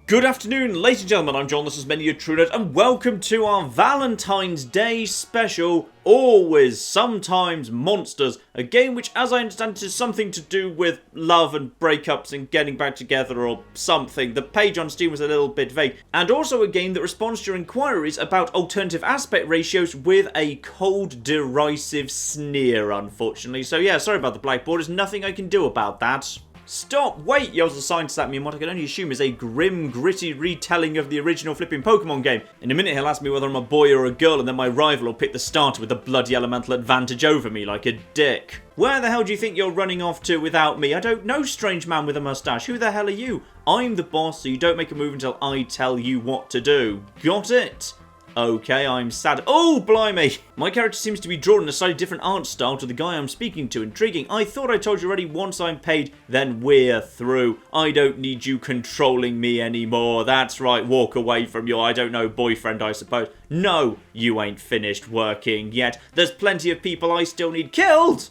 Good afternoon, ladies and gentlemen, I'm John, this is Many a TrueNerd, and welcome to our Valentine's Day special, Always, Sometimes, Monsters, a game which, as I understand it, is something to do with love and breakups and getting back together or something. The page on Steam was a little bit vague. And also a game that responds to your inquiries about alternative aspect ratios with a cold, derisive sneer, unfortunately. So yeah, sorry about the blackboard, there's nothing I can do about that. Stop! Wait! Yells a scientist at me in what I can only assume is a grim, gritty retelling of the original flipping Pokemon game. In a minute he'll ask me whether I'm a boy or a girl, and then my rival will pick the starter with a bloody elemental advantage over me like a dick. Where the hell do you think you're running off to without me? I don't know, strange man with a mustache. Who the hell are you? I'm the boss, so you don't make a move until I tell you what to do. Got it? Okay, I'm sad. Oh, blimey! My character seems to be drawn in a slightly different art style to the guy I'm speaking to. Intriguing. I thought I told you already, once I'm paid, then we're through. I don't need you controlling me anymore. That's right, walk away from your, I don't know, boyfriend, I suppose. No, you ain't finished working yet. There's plenty of people I still need killed!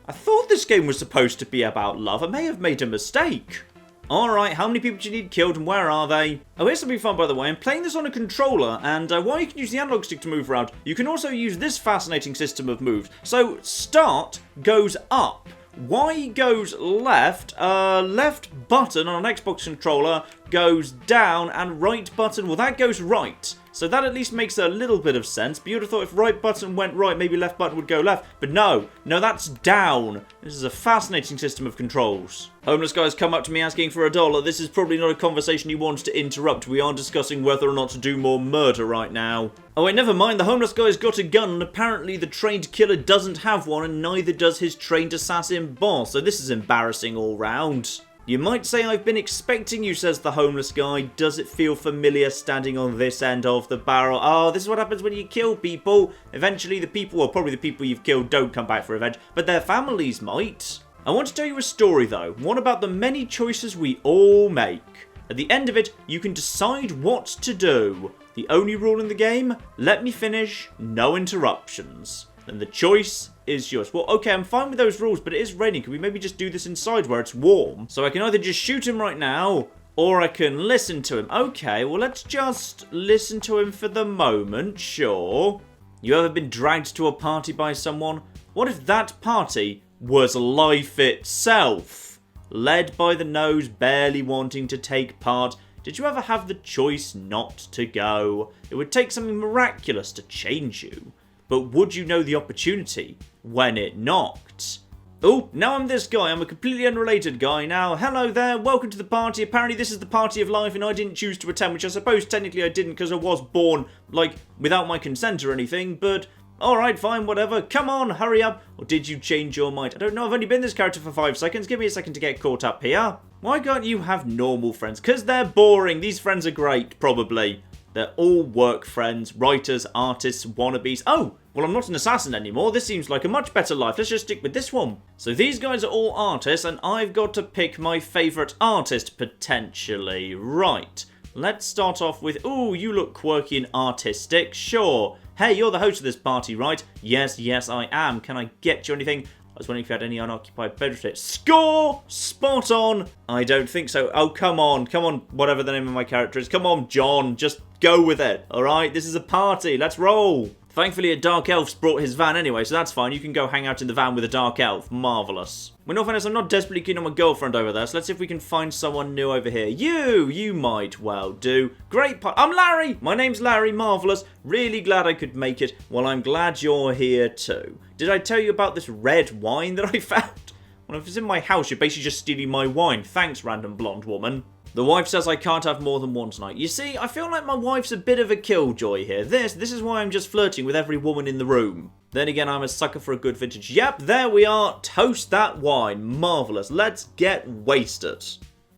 I thought this game was supposed to be about love. I may have made a mistake. Alright, how many people do you need killed and where are they? Oh, here's something fun by the way. I'm playing this on a controller, and while you can use the analog stick to move around, you can also use this fascinating system of moves. So, start goes up, Y goes left, left button on an Xbox controller goes down, and right button, well that goes right. So that at least makes a little bit of sense. But you'd have thought if right button went right, maybe left button would go left. But no, that's down. This is a fascinating system of controls. Homeless guy's come up to me asking for $1. This is probably not a conversation he wants to interrupt. We are discussing whether or not to do more murder right now. Oh wait, never mind. The homeless guy's got a gun, and apparently the trained killer doesn't have one, and neither does his trained assassin boss. So this is embarrassing all round. You might say I've been expecting you, says the homeless guy. Does it feel familiar standing on this end of the barrel? Oh, this is what happens when you kill people. Eventually the people, well probably the people you've killed don't come back for revenge, but their families might. I want to tell you a story though, one about the many choices we all make. At the end of it, you can decide what to do. The only rule in the game, let me finish, no interruptions. Then the choice is yours. Well, okay, I'm fine with those rules, but it is raining. Can we maybe just do this inside where it's warm? So I can either just shoot him right now, or I can listen to him. Okay, well, let's just listen to him for the moment, sure. You ever been dragged to a party by someone? What if that party was life itself? Led by the nose, barely wanting to take part. Did you ever have the choice not to go? It would take something miraculous to change you. But would you know the opportunity when it knocked? Oh, now I'm this guy. I'm a completely unrelated guy now. Hello there, welcome to the party. Apparently this is the party of life and I didn't choose to attend, which I suppose technically I didn't because I was born, like, without my consent or anything, but alright, fine, whatever. Come on, hurry up. Or did you change your mind? I don't know, I've only been this character for 5 seconds. Give me a second to get caught up here. Why can't you have normal friends? Because they're boring. These friends are great, probably. They're all work friends, writers, artists, wannabes. Oh, well, I'm not an assassin anymore. This seems like a much better life. Let's just stick with this one. So these guys are all artists, and I've got to pick my favourite artist, potentially. Right. Let's start off with, ooh, you look quirky and artistic. Sure. Hey, you're the host of this party, right? Yes, I am. Can I get you anything? I was wondering if you had any unoccupied bedrooms. Score! Spot on! I don't think so. Oh, come on, whatever the name of my character is. Come on, John, just go with it, alright? This is a party, let's roll! Thankfully, a dark elf's brought his van anyway, so that's fine. You can go hang out in the van with a dark elf. Marvellous. Well, no offense, I'm not desperately keen on my girlfriend over there, so let's see if we can find someone new over here. You might well do. Great part. I'm Larry! My name's Larry, marvellous. Really glad I could make it. Well, I'm glad you're here too. Did I tell you about this red wine that I found? Well, if it's in my house, you're basically just stealing my wine. Thanks, random blonde woman. The wife says I can't have more than one tonight. You see, I feel like my wife's a bit of a killjoy here. This is why I'm just flirting with every woman in the room. Then again, I'm a sucker for a good vintage. Yep, there we are. Toast that wine. Marvellous. Let's get wasted.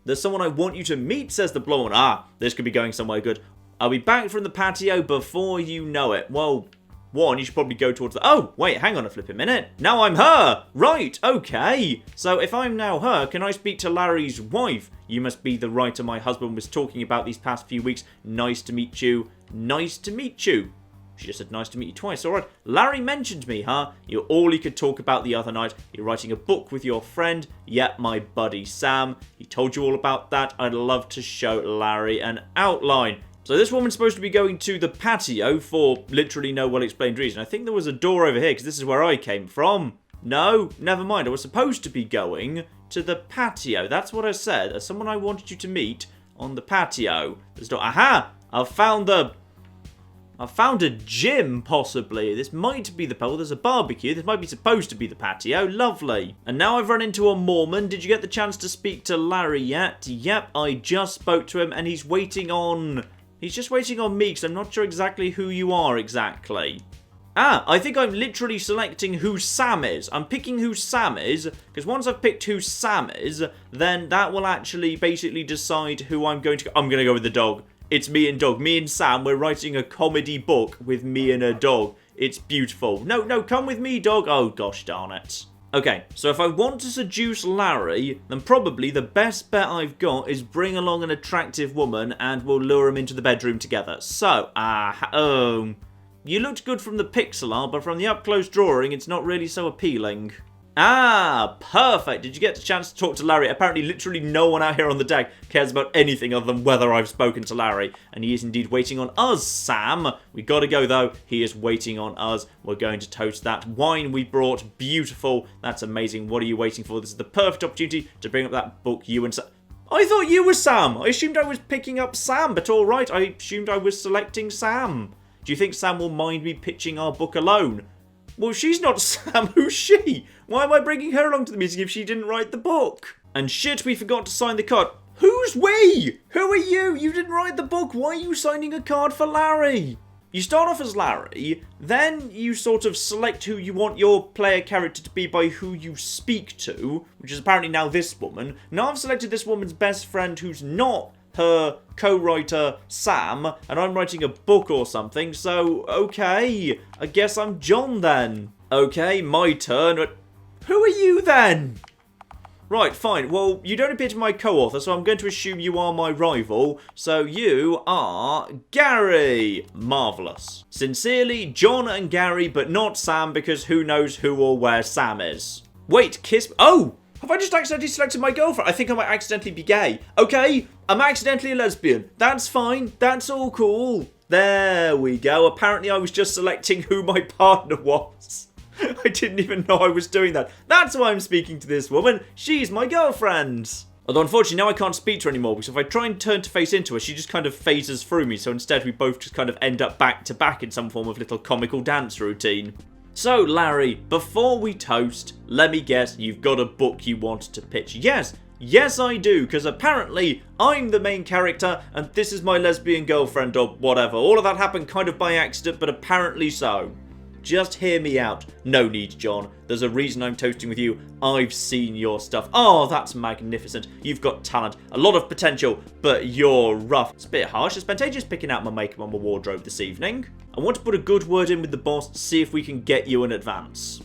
There's someone I want you to meet, says the blonde one. Ah, this could be going somewhere good. I'll be back from the patio before you know it. Well, one, you should probably go towards the... Oh, wait, hang on a flipping minute. Now I'm her. Right, okay. So if I'm now her, can I speak to Larry's wife? You must be the writer my husband was talking about these past few weeks. Nice to meet you. Nice to meet you. She just said, nice to meet you twice. All right. Larry mentioned me, huh? You're all he could talk about the other night. You're writing a book with your friend. Yep, my buddy Sam. He told you all about that. I'd love to show Larry an outline. So this woman's supposed to be going to the patio for literally no well-explained reason. I think there was a door over here because this is where I came from. No, never mind. I was supposed to be going to the patio. That's what I said. There's someone I wanted you to meet on the patio. There's no... Aha! I found a gym, possibly. This might be the... Oh, there's a barbecue. This might be supposed to be the patio. Lovely. And now I've run into a Mormon. Did you get the chance to speak to Larry yet? Yep, I just spoke to him and he's waiting on... He's just waiting on me because I'm not sure exactly who you are exactly. Ah, I think I'm literally selecting who Sam is. I'm picking who Sam is because once I've picked who Sam is, then that will actually basically decide who I'm going to go. I'm going to go with the dog. It's me and dog. Me and Sam, we're writing a comedy book with me and a dog. It's beautiful. No, come with me, dog. Oh, gosh darn it. Okay, so if I want to seduce Larry, then probably the best bet I've got is bring along an attractive woman and we'll lure him into the bedroom together. So, you looked good from the pixel art, but from the up-close drawing, it's not really so appealing. Ah, perfect. Did you get a chance to talk to Larry? Apparently, literally no one out here on the deck cares about anything other than whether I've spoken to Larry. And he is indeed waiting on us, Sam. We gotta go, though. He is waiting on us. We're going to toast that wine we brought. Beautiful. That's amazing. What are you waiting for? This is the perfect opportunity to bring up that book you and Sam... I thought you were Sam. I assumed I was picking up Sam, but all right. I assumed I was selecting Sam. Do you think Sam will mind me pitching our book alone? Well, she's not Sam. Who's she? Why am I bringing her along to the meeting if she didn't write the book? And shit, we forgot to sign the card. Who's we? Who are you? You didn't write the book. Why are you signing a card for Larry? You start off as Larry, then you sort of select who you want your player character to be by who you speak to, which is apparently now this woman. Now I've selected this woman's best friend who's not her co-writer Sam, and I'm writing a book or something, so okay, I guess I'm John then. Okay, my turn. Who are you then? Right, fine. Well, you don't appear to be my co-author, so I'm going to assume you are my rival. So you are Gary. Marvellous. Sincerely, John and Gary, but not Sam, because who knows who or where Sam is. Wait, kiss... Oh! Have I just accidentally selected my girlfriend? I think I might accidentally be gay. Okay, I'm accidentally a lesbian. That's fine. That's all cool. There we go. Apparently I was just selecting who my partner was. I didn't even know I was doing that. That's why I'm speaking to this woman. She's my girlfriend. Although, unfortunately, now I can't speak to her anymore, because if I try and turn to face into her, she just kind of phases through me, so instead we both just kind of end up back to back in some form of little comical dance routine. So, Larry, before we toast, let me guess, you've got a book you want to pitch. Yes, I do, because apparently I'm the main character, and this is my lesbian girlfriend, or whatever. All of that happened kind of by accident, but apparently so. Just hear me out. No need, John. There's a reason I'm toasting with you. I've seen your stuff. Oh, that's magnificent. You've got talent, a lot of potential, but you're rough. It's a bit harsh. I spent ages picking out my makeup on my wardrobe this evening. I want to put a good word in with the boss to see if we can get you an advance.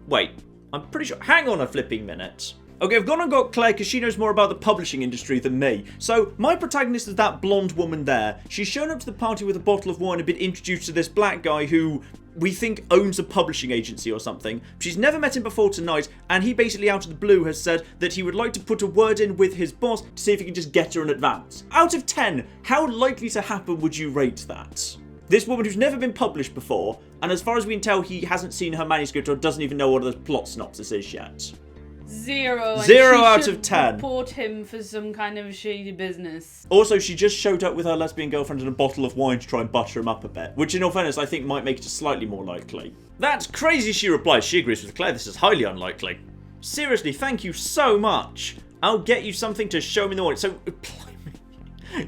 Wait, I'm pretty sure... Hang on a flipping minute. Okay, I've gone and got Claire because she knows more about the publishing industry than me. So, my protagonist is that blonde woman there. She's shown up to the party with a bottle of wine and been introduced to this black guy who we think owns a publishing agency or something. She's never met him before tonight, and he basically out of the blue has said that he would like to put a word in with his boss to see if he can just get her an advance. Out of 10, how likely to happen would you rate that? This woman who's never been published before, and as far as we can tell, he hasn't seen her manuscript or doesn't even know what the plot synopsis is yet. 0. 0 out of 10. Report him for some kind of shady business. Also, she just showed up with her lesbian girlfriend and a bottle of wine to try and butter him up a bit, which in all fairness I think might make it slightly more likely. That's crazy, she replies. She agrees with Claire, this is highly unlikely. Seriously, thank you so much. I'll get you something to show me in the morning. So,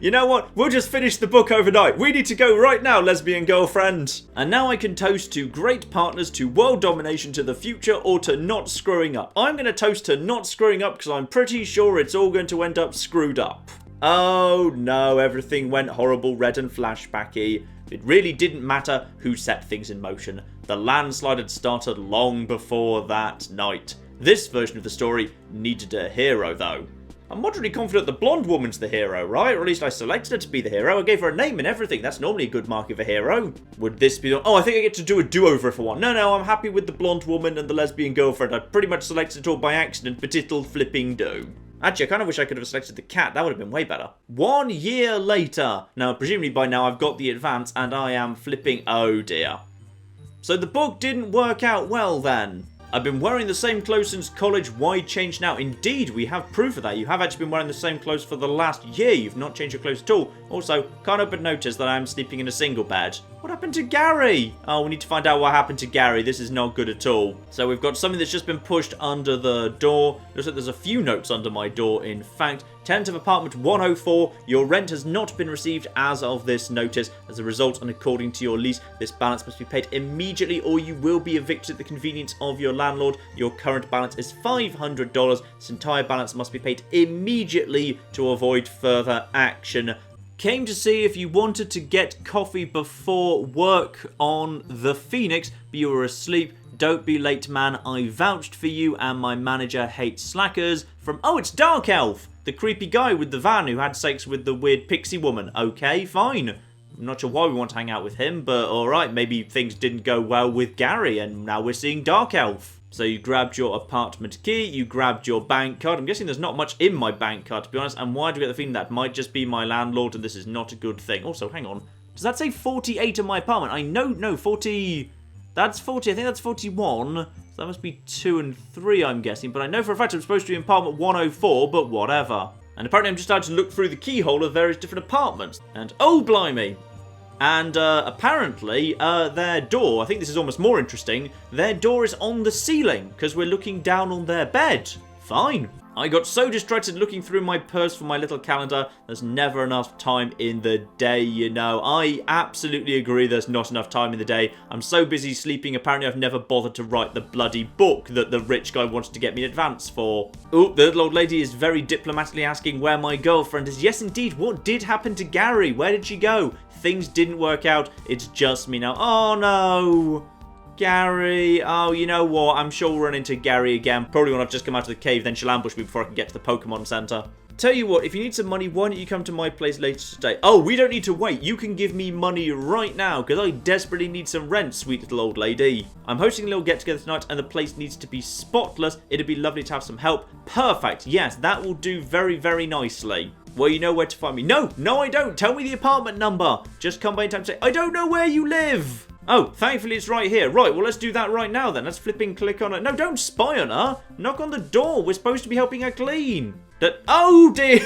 you know what? We'll just finish the book overnight. We need to go right now, lesbian girlfriend. And now I can toast to great partners, to world domination, to the future, or to not screwing up. I'm going to toast to not screwing up because I'm pretty sure it's all going to end up screwed up. Oh no, everything went horrible, red and flashbacky. It really didn't matter who set things in motion. The landslide had started long before that night. This version of the story needed a hero though. I'm moderately confident the blonde woman's the hero, right? Or at least I selected her to be the hero. I gave her a name and everything. That's normally a good mark of a hero. Would this be... Oh, I think I get to do a do-over if I want. No, I'm happy with the blonde woman and the lesbian girlfriend. I pretty much selected it all by accident, but it'll flipping do. Actually, I kind of wish I could have selected the cat. That would have been way better. 1 year later. Now, presumably by now I've got the advance and I am flipping... Oh, dear. So the book didn't work out well then. I've been wearing the same clothes since college. Why change now? Indeed, we have proof of that. You have actually been wearing the same clothes for the last year. You've not changed your clothes at all. Also, can't help but notice that I'm sleeping in a single bed. What happened to Gary? Oh, we need to find out what happened to Gary. This is not good at all. So we've got something that's just been pushed under the door. Looks like there's a few notes under my door, in fact. Tenant of apartment 104, your rent has not been received as of this notice. As a result, and according to your lease, this balance must be paid immediately or you will be evicted at the convenience of your landlord. Your current balance is $500. This entire balance must be paid immediately to avoid further action. Came to see if you wanted to get coffee before work on the Phoenix, but you were asleep. Don't be late, man. I vouched for you and my manager hates slackers. From... Oh, it's Dark Elf! The creepy guy with the van who had sex with the weird pixie woman. Okay, fine. I'm not sure why we want to hang out with him, but alright, maybe things didn't go well with Gary and now we're seeing Dark Elf. So you grabbed your apartment key, you grabbed your bank card. I'm guessing there's not much in my bank card, to be honest, and why do I get the feeling that might just be my landlord and this is not a good thing? Also, hang on. Does that say 48 in my apartment? I know, no, 40... That's 40, I think that's 41. So that must be 2 and 3, I'm guessing. But I know for a fact I'm supposed to be in apartment 104, but whatever. And apparently I'm just allowed to look through the keyhole of various different apartments. And, oh, blimey. And apparently their door, I think this is almost more interesting, their door is on the ceiling because we're looking down on their bed. Fine. I got so distracted looking through my purse for my little calendar. There's never enough time in the day, you know. I absolutely agree there's not enough time in the day. I'm so busy sleeping, apparently I've never bothered to write the bloody book that the rich guy wanted to get me in advance for. Oh, the little old lady is very diplomatically asking where my girlfriend is. Yes, indeed, what did happen to Gary? Where did she go? Things didn't work out. It's just me now. Oh, no. Gary, oh, you know what? I'm sure we'll run into Gary again. Probably when I've just come out of the cave, then she'll ambush me before I can get to the Pokemon Center. Tell you what, if you need some money, why don't you come to my place later today? Oh, we don't need to wait. You can give me money right now, because I desperately need some rent, sweet little old lady. I'm hosting a little get-together tonight, and the place needs to be spotless. It'd be lovely to have some help. Perfect. Yes, that will do very, very nicely. Well, you know where to find me. No, I don't. Tell me the apartment number. Just come by in time to say, I don't know where you live. Oh, thankfully it's right here. Right, well, let's do that right now then. Let's flipping click on it. No, don't spy on her. Knock on the door. We're supposed to be helping her clean. Oh, dear.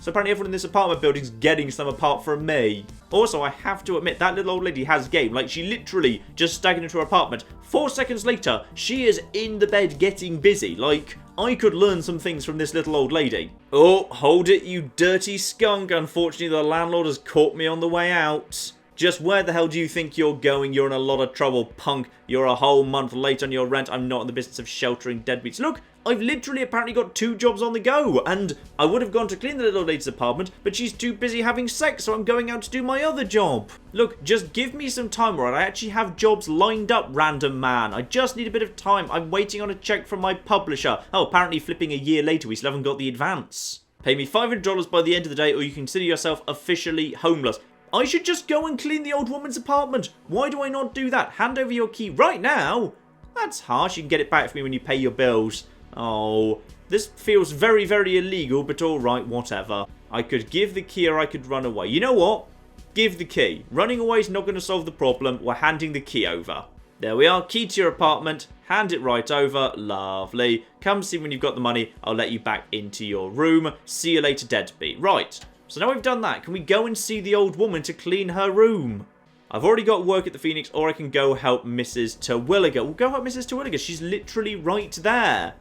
So apparently everyone in this apartment building's getting some apart from me. Also, I have to admit, that little old lady has game. Like, she literally just staggered into her apartment. 4 seconds later, she is in the bed getting busy. Like, I could learn some things from this little old lady. Oh, hold it, you dirty skunk. Unfortunately, the landlord has caught me on the way out. Just where the hell do you think you're going? You're in a lot of trouble, punk. You're a whole month late on your rent. I'm not in the business of sheltering deadbeats. Look, I've literally apparently got 2 jobs on the go. And I would have gone to clean the little lady's apartment, but she's too busy having sex, so I'm going out to do my other job. Look, just give me some time, right? I actually have jobs lined up, random man. I just need a bit of time. I'm waiting on a check from my publisher. Oh, apparently flipping a year later, we still haven't got the advance. Pay me $500 by the end of the day, or you consider yourself officially homeless. I should just go and clean the old woman's apartment. Why do I not do that? Hand over your key right now? That's harsh. You can get it back for me when you pay your bills. Oh, this feels very, very illegal, but alright, whatever. I could give the key or I could run away. You know what? Give the key. Running away is not going to solve the problem. We're handing the key over. There we are. Key to your apartment. Hand it right over. Lovely. Come see me when you've got the money. I'll let you back into your room. See you later, deadbeat. Right. So now we've done that, can we go and see the old woman to clean her room? I've already got work at the Phoenix, or I can go help Mrs. Twilliger. We'll go help Mrs. Twilliger. She's literally right there.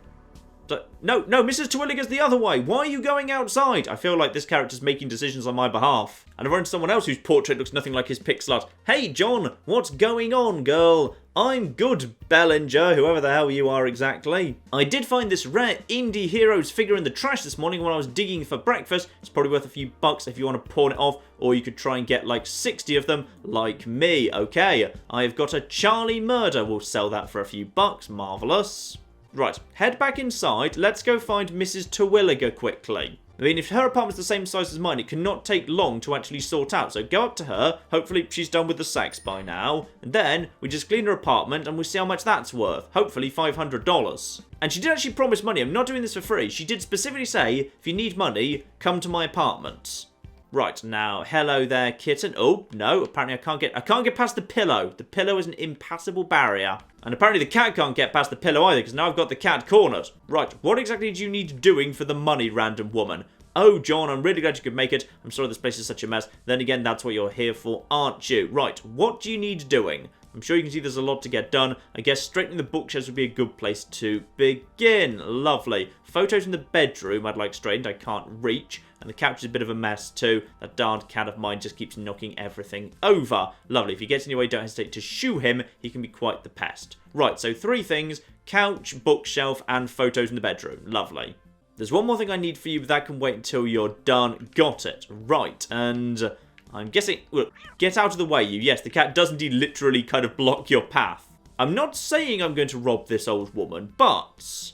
No, Mrs. Twilliger's the other way. Why are you going outside? I feel like this character's making decisions on my behalf. And I've run into someone else whose portrait looks nothing like his pixel art. Hey, John, what's going on, girl? I'm good, Bellinger, whoever the hell you are exactly. I did find this rare indie heroes figure in the trash this morning when I was digging for breakfast. It's probably worth a few bucks if you want to pawn it off, or you could try and get like 60 of them, like me. Okay, I've got a Charlie Murder. We'll sell that for a few bucks. Marvellous. Right, head back inside. Let's go find Mrs. Twilliger quickly. I mean, if her apartment's the same size as mine, it cannot take long to actually sort out. So go up to her. Hopefully she's done with the sex by now. And then we just clean her apartment and we'll see how much that's worth. Hopefully $500. And she did actually promise money. I'm not doing this for free. She did specifically say, if you need money, come to my apartment. Right, now, hello there, kitten. Oh, no, apparently I can't get past the pillow. The pillow is an impassable barrier. And apparently the cat can't get past the pillow either, because now I've got the cat cornered. Right, what exactly do you need doing for the money, random woman? Oh, John, I'm really glad you could make it. I'm sorry this place is such a mess. Then again, that's what you're here for, aren't you? Right, what do you need doing? I'm sure you can see there's a lot to get done. I guess straightening the bookshelves would be a good place to begin. Lovely. Photos in the bedroom I'd like straightened. I can't reach. And the couch is a bit of a mess too. That darned cat of mine just keeps knocking everything over. Lovely. If he gets in your way, don't hesitate to shoo him. He can be quite the pest. Right, so 3 things. Couch, bookshelf, and photos in the bedroom. Lovely. There's one more thing I need for you, but that can wait until you're done. Got it. Right, and I'm guessing... Look, get out of the way, you. Yes, the cat does indeed literally kind of block your path. I'm not saying I'm going to rob this old woman, but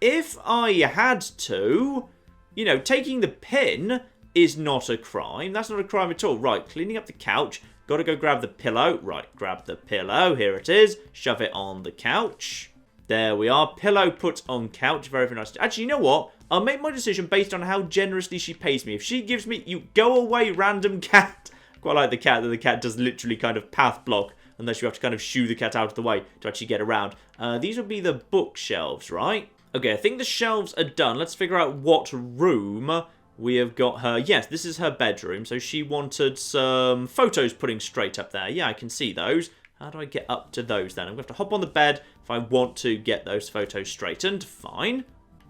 if I had to, you know, taking the pin is not a crime. That's not a crime at all. Right, cleaning up the couch. Got to go grab the pillow. Right, grab the pillow. Here it is. Shove it on the couch. There we are. Pillow put on couch. Very, very nice. Actually, you know what? I'll make my decision based on how generously she pays me. If she gives me... You go away, random cat. Quite like the cat, that the cat does literally kind of path block. Unless you have to kind of shoo the cat out of the way to actually get around. These would be the bookshelves, right? Okay, I think the shelves are done. Let's figure out what room we have got her. Yes, this is her bedroom. So she wanted some photos putting straight up there. Yeah, I can see those. How do I get up to those then? I'm going to have to hop on the bed if I want to get those photos straightened. Fine.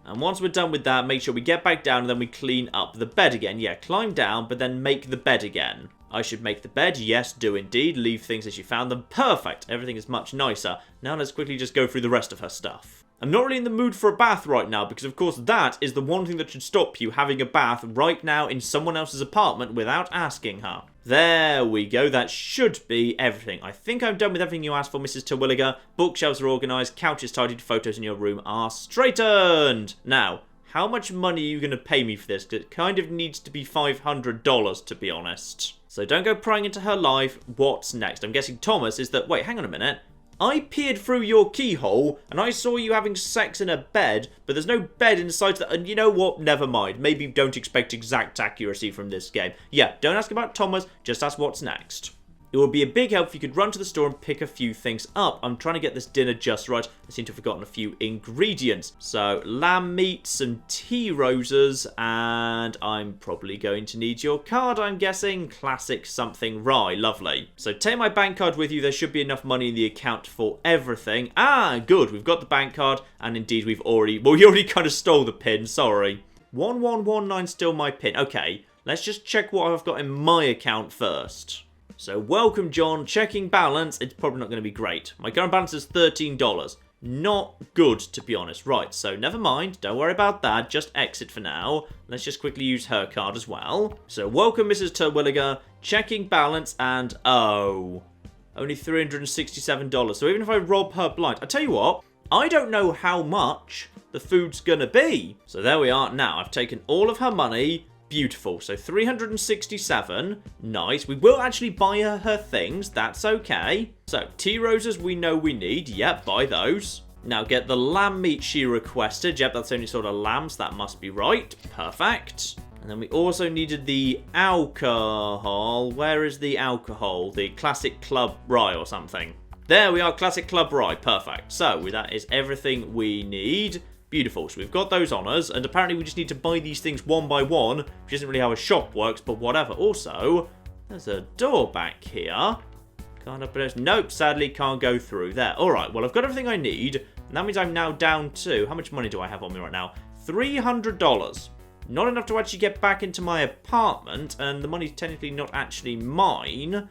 And once we're done with that, make sure we get back down and then we clean up the bed again. Yeah, climb down, but then make the bed again. I should make the bed. Yes, do indeed. Leave things as you found them. Perfect. Everything is much nicer. Now let's quickly just go through the rest of her stuff. I'm not really in the mood for a bath right now because, of course, that is the one thing that should stop you having a bath right now in someone else's apartment without asking her. There we go. That should be everything. I think I'm done with everything you asked for, Mrs. Twilliger. Bookshelves are organised, couch is tidied, photos in your room are straightened. Now, how much money are you going to pay me for this? Because it kind of needs to be $500, to be honest. So don't go prying into her life. What's next? I'm guessing Thomas is that... Wait, hang on a minute. I peered through your keyhole, and I saw you having sex in a bed, but there's no bed inside that, and you know what? Never mind. Maybe don't expect exact accuracy from this game. Yeah, don't ask about Thomas, just ask what's next. It would be a big help if you could run to the store and pick a few things up. I'm trying to get this dinner just right. I seem to have forgotten a few ingredients. So, lamb meat, some tea roses, and I'm probably going to need your card, I'm guessing. Classic something rye. Lovely. So, take my bank card with you. There should be enough money in the account for everything. Ah, good. We've got the bank card, and indeed we've already... Well, you already kind of stole the pin. Sorry. 1119 still my pin. Okay, let's just check what I've got in my account first. So, welcome, John. Checking balance. It's probably not going to be great. My current balance is $13. Not good, to be honest. Right, so never mind. Don't worry about that. Just exit for now. Let's just quickly use her card as well. So, welcome, Mrs. Twilliger. Checking balance and... Oh. Only $367. So, even if I rob her blind... I tell you what. I don't know how much the food's going to be. So, there we are. Now, I've taken all of her money... Beautiful. So 367. Nice. We will actually buy her things. That's okay. So tea roses we know we need. Yep, buy those. Now get the lamb meat she requested. Yep, that's only sort of lamb, so that must be right. Perfect. And then we also needed the alcohol. Where is the alcohol? The classic club rye or something. There we are, classic club rye. Perfect. So that is everything we need. Beautiful. So we've got those on us, and apparently we just need to buy these things one by one, which isn't really how a shop works, but whatever. Also, there's a door back here. Can't open it. Nope, sadly can't go through there. Alright, well I've got everything I need, and that means I'm now down to... How much money do I have on me right now? $300. Not enough to actually get back into my apartment, and the money's technically not actually mine,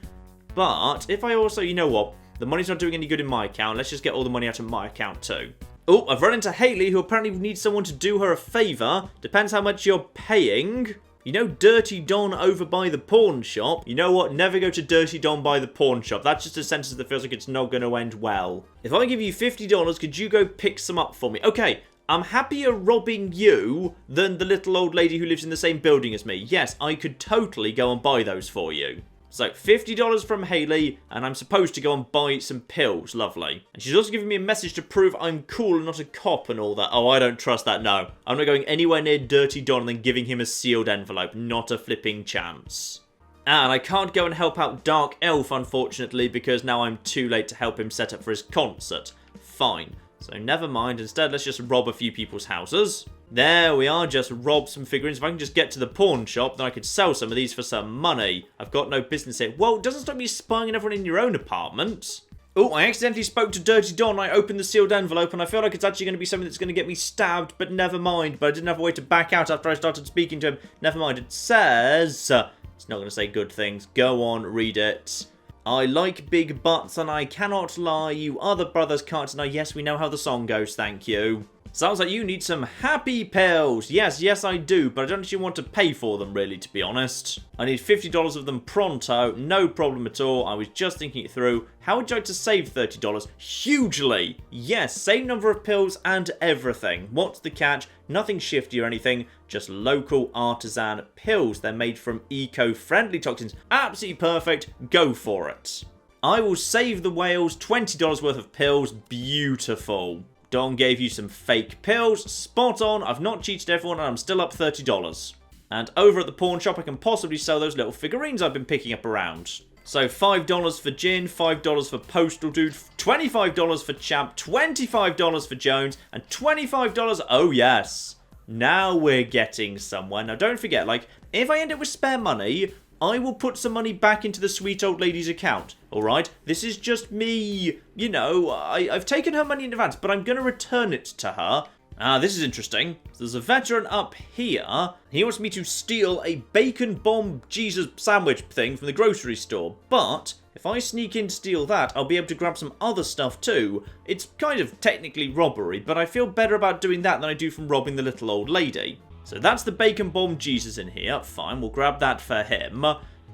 but if I also... You know what? The money's not doing any good in my account. Let's just get all the money out of my account too. Oh, I've run into Haley, who apparently needs someone to do her a favour. Depends how much you're paying. You know Dirty Don over by the pawn shop? You know what? Never go to Dirty Don by the pawn shop. That's just a sentence that feels like it's not going to end well. If I give you $50, could you go pick some up for me? Okay, I'm happier robbing you than the little old lady who lives in the same building as me. Yes, I could totally go and buy those for you. So, $50 from Hayley, and I'm supposed to go and buy some pills. Lovely. And she's also giving me a message to prove I'm cool and not a cop and all that. Oh, I don't trust that, no. I'm not going anywhere near Dirty Don and then giving him a sealed envelope. Not a flipping chance. And I can't go and help out Dark Elf, unfortunately, because now I'm too late to help him set up for his concert. Fine. So, never mind. Instead, let's just rob a few people's houses. There we are, just rob some figurines. If I can just get to the pawn shop, then I could sell some of these for some money. I've got no business here. Well, it doesn't stop you spying on everyone in your own apartment. Oh, I accidentally spoke to Dirty Don. I opened the sealed envelope, and I feel like it's actually going to be something that's going to get me stabbed, but never mind. But I didn't have a way to back out after I started speaking to him. Never mind. It says... it's not going to say good things. Go on, read it. I like big butts, and I cannot lie. You other brothers can't deny. Yes, we know how the song goes, thank you. Sounds like you need some happy pills. Yes, I do, but I don't actually want to pay for them, really, to be honest. I need $50 of them pronto. No problem at all. I was just thinking it through. How would you like to save $30? Hugely. Yes, same number of pills and everything. What's the catch? Nothing shifty or anything. Just local artisan pills. They're made from eco-friendly toxins. Absolutely perfect. Go for it. I will save the whales $20 worth of pills. Beautiful. Don gave you some fake pills. Spot on. I've not cheated everyone and I'm still up $30. And over at the pawn shop I can possibly sell those little figurines I've been picking up around. So $5 for Jin, $5 for Postal Dude, $25 for Champ, $25 for Jones, and $25... Oh yes. Now we're getting somewhere. Now don't forget, like, if I end up with spare money, I will put some money back into the sweet old lady's account, alright? This is just me, you know, I've taken her money in advance, but I'm going to return it to her. Ah, this is interesting. There's a veteran up here. He wants me to steal a bacon bomb Jesus sandwich thing from the grocery store, but if I sneak in to steal that, I'll be able to grab some other stuff too. It's kind of technically robbery, but I feel better about doing that than I do from robbing the little old lady. So that's the bacon bomb Jesus in here. Fine, we'll grab that for him.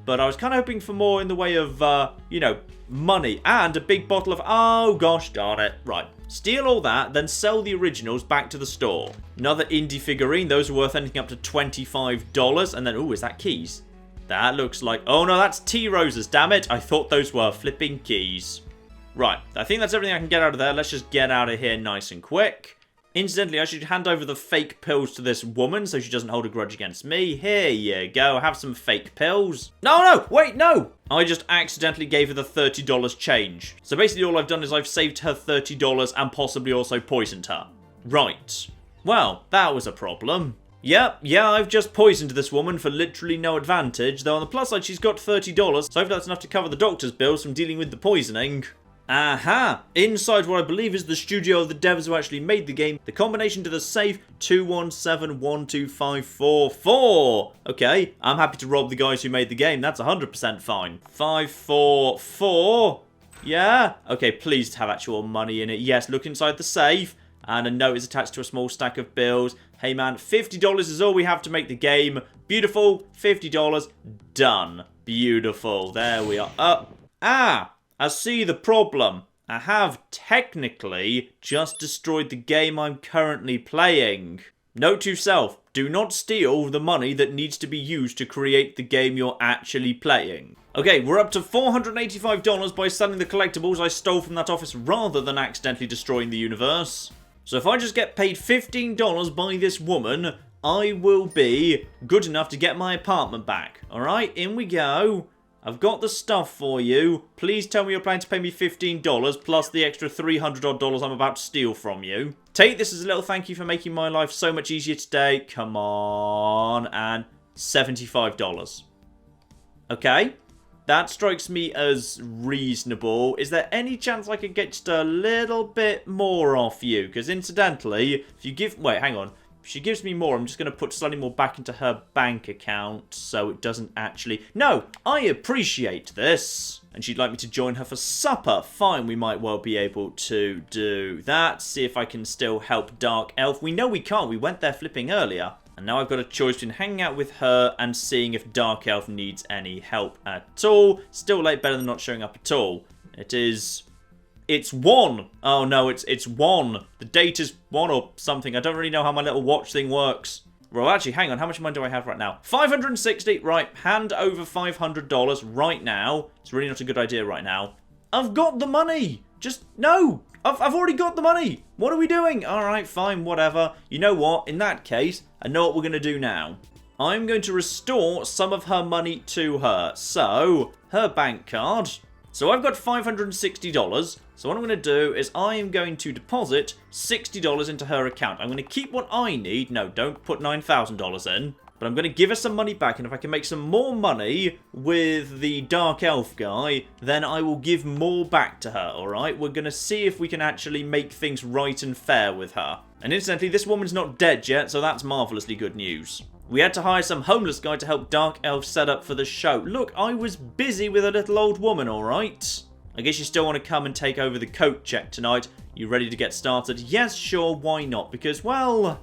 But I was kind of hoping for more in the way of, you know, money and a big bottle of... Oh, gosh darn it. Right. Steal all that, then sell the originals back to the store. Another indie figurine. Those are worth anything up to $25. And then, ooh, is that keys? That looks like... Oh, no, that's tea roses, damn it. I thought those were flipping keys. Right. I think that's everything I can get out of there. Let's just get out of here nice and quick. Incidentally, I should hand over the fake pills to this woman so she doesn't hold a grudge against me. Here you go, have some fake pills. No, wait, no! I just accidentally gave her the $30 change. So basically all I've done is I've saved her $30 and possibly also poisoned her. Right. Well, that was a problem. Yeah, I've just poisoned this woman for literally no advantage, though on the plus side she's got $30, so hopefully that's enough to cover the doctor's bills from dealing with the poisoning. Aha! Inside what I believe is the studio of the devs who actually made the game. The combination to the safe, 2171254. Okay, I'm happy to rob the guys who made the game. That's 100% fine. 544. Yeah? Okay, please have actual money in it. Yes, look inside the safe. And a note is attached to a small stack of bills. Hey man, $50 is all we have to make the game. Beautiful. $50. Done. Beautiful. There we are. I see the problem. I have technically just destroyed the game I'm currently playing. Note to self, do not steal the money that needs to be used to create the game you're actually playing. Okay, we're up to $485 by selling the collectibles I stole from that office rather than accidentally destroying the universe. So if I just get paid $15 by this woman, I will be good enough to get my apartment back. Alright, in we go. I've got the stuff for you. Please tell me you're planning to pay me $15 plus the extra $300 odd I'm about to steal from you. Take this as a little thank you for making my life so much easier today. Come on. And $75. Okay. That strikes me as reasonable. Is there any chance I could get just a little bit more off you? Because incidentally, if you give... Wait, hang on. If she gives me more, I'm just going to put slightly more back into her bank account so it doesn't actually... No, I appreciate this. And she'd like me to join her for supper. Fine, we might well be able to do that. See if I can still help Dark Elf. We know we can't. We went there flipping earlier. And now I've got a choice between hanging out with her and seeing if Dark Elf needs any help at all. Still late, better than not showing up at all. It's 1. Oh no, it's 1. The date is 1 or something. I don't really know how my little watch thing works. Well, actually, hang on. How much money do I have right now? 560. Right, hand over $500 right now. It's really not a good idea right now. I've got the money. Just, no. I've already got the money. What are we doing? All right, fine, whatever. You know what? In that case, I know what we're going to do now. I'm going to restore some of her money to her. So, her bank card. So I've got $560. So what I'm going to do is I am going to deposit $60 into her account. I'm going to keep what I need. No, don't put $9,000 in. But I'm going to give her some money back. And if I can make some more money with the Dark Elf guy, then I will give more back to her, alright? We're going to see if we can actually make things right and fair with her. And incidentally, this woman's not dead yet, so that's marvellously good news. We had to hire some homeless guy to help Dark Elf set up for the show. Look, I was busy with a little old woman, alright? I guess you still want to come and take over the coat check tonight. You ready to get started? Yes, sure, why not? Because, well,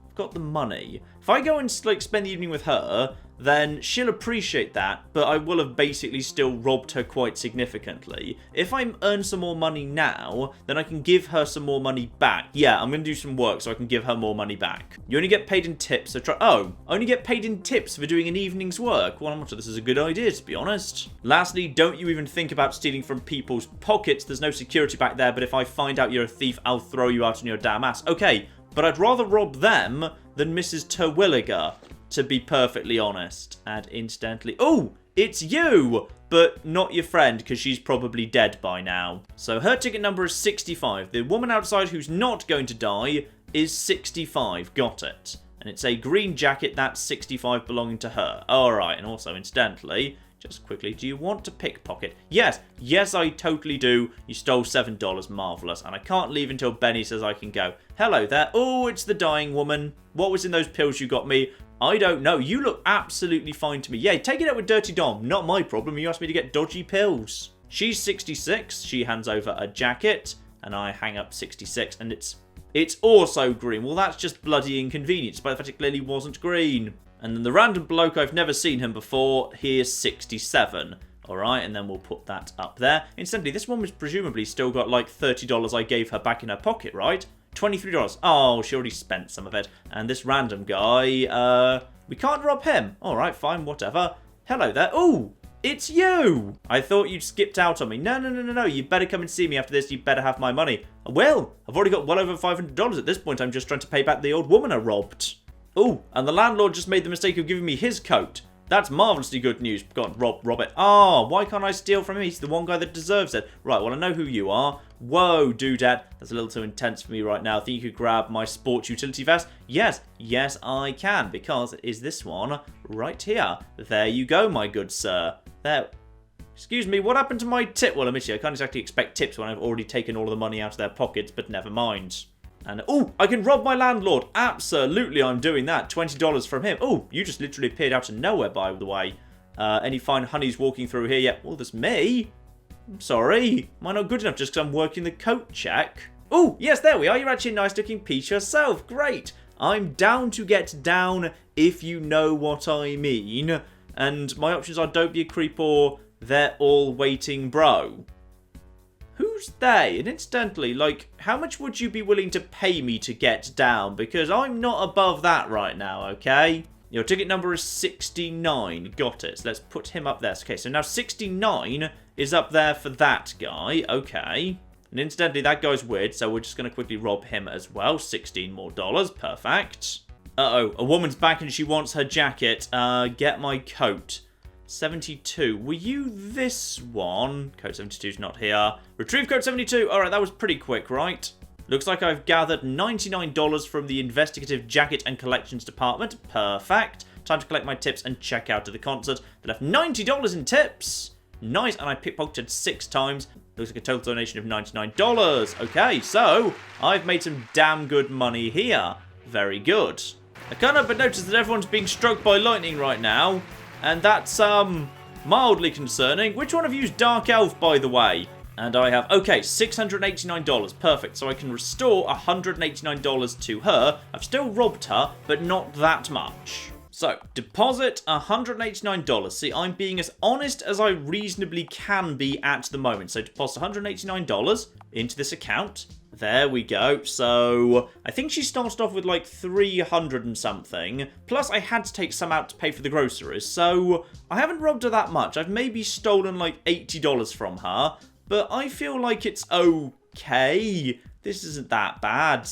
I've got the money. If I go and spend the evening with her, then she'll appreciate that, but I will have basically still robbed her quite significantly. If I earn some more money now, then I can give her some more money back. Yeah, I'm going to do some work so I can give her more money back. You only get paid in tips, so I only get paid in tips for doing an evening's work. Well, I'm not sure this is a good idea, to be honest. Lastly, don't you even think about stealing from people's pockets. There's no security back there, but if I find out you're a thief, I'll throw you out on your damn ass. Okay, but I'd rather rob them than Mrs. Twilliger, to be perfectly honest. And incidentally, oh, it's you, but not your friend, because she's probably dead by now. So her ticket number is 65. The woman outside who's not going to die is 65. Got it. And it's a green jacket. That's 65 belonging to her. All right. And also, incidentally, just quickly, do you want to pickpocket? Yes. Yes, I totally do. You stole $7. Marvellous. And I can't leave until Benny says I can go. Hello there. Oh, it's the dying woman. What was in those pills you got me? I don't know. You look absolutely fine to me. Yeah, take it out with Dirty Dom. Not my problem. You asked me to get dodgy pills. She's 66. She hands over a jacket. And I hang up 66. And it's also green. Well, that's just bloody inconvenient. But the fact it clearly wasn't green. And then the random bloke, I've never seen him before. Here's 67. Alright, and then we'll put that up there. Incidentally, this woman's presumably still got like $30 I gave her back in her pocket, right? $23. Oh, she already spent some of it. And this random guy, we can't rob him. Alright, fine, whatever. Hello there. Ooh, it's you. I thought you'd skipped out on me. No. You better come and see me after this. You better have my money. Well, I've already got well over $500 at this point. I'm just trying to pay back the old woman I robbed. Ooh, and the landlord just made the mistake of giving me his coat. That's marvellously good news. Go on, rob it. Ah, why can't I steal from him? He's the one guy that deserves it. Right, well, I know who you are. Whoa, doodad. That's a little too intense for me right now. I think you could grab my sports utility vest. Yes, I can, because it is this one right here. There you go, my good sir. There. Excuse me, what happened to my tip? Well, admittedly, I can't exactly expect tips when I've already taken all of the money out of their pockets, but never mind. And, oh, I can rob my landlord. Absolutely, I'm doing that. $20 from him. Oh, you just literally appeared out of nowhere, by the way. Any fine honeys walking through here yet? Well, there's me. I'm sorry. Am I not good enough just because I'm working the coat check? Oh, yes, there we are. You're actually a nice-looking peach yourself. Great. I'm down to get down, if you know what I mean. And my options are don't be a creep or they're all waiting, bro. Who's they? And incidentally, like, how much would you be willing to pay me to get down? Because I'm not above that right now, okay? Your ticket number is 69. Got it. So let's put him up there. Okay, so now 69 is up there for that guy. Okay. And incidentally, that guy's weird, so we're just going to quickly rob him as well. $16 more. Perfect. Uh-oh, a woman's back and she wants her jacket. Get my coat. 72. Were you this one? Code 72's not here. Retrieve code 72. Alright, that was pretty quick, right? Looks like I've gathered $99 from the investigative jacket and collections department. Perfect. Time to collect my tips and check out to the concert. They left $90 in tips. Nice, and I pickpocketed 6 times. Looks like a total donation of $99. Okay, so I've made some damn good money here. Very good. I can't help but notice that everyone's being struck by lightning right now. And that's, mildly concerning. Which one of you's Dark Elf, by the way? And I have, okay, $689. Perfect. So I can restore $189 to her. I've still robbed her, but not that much. So, deposit $189. See, I'm being as honest as I reasonably can be at the moment. So, deposit $189 into this account. There we go. So, I think she started off with like 300 and something. Plus, I had to take some out to pay for the groceries. So, I haven't robbed her that much. I've maybe stolen like $80 from her. But I feel like it's okay. This isn't that bad.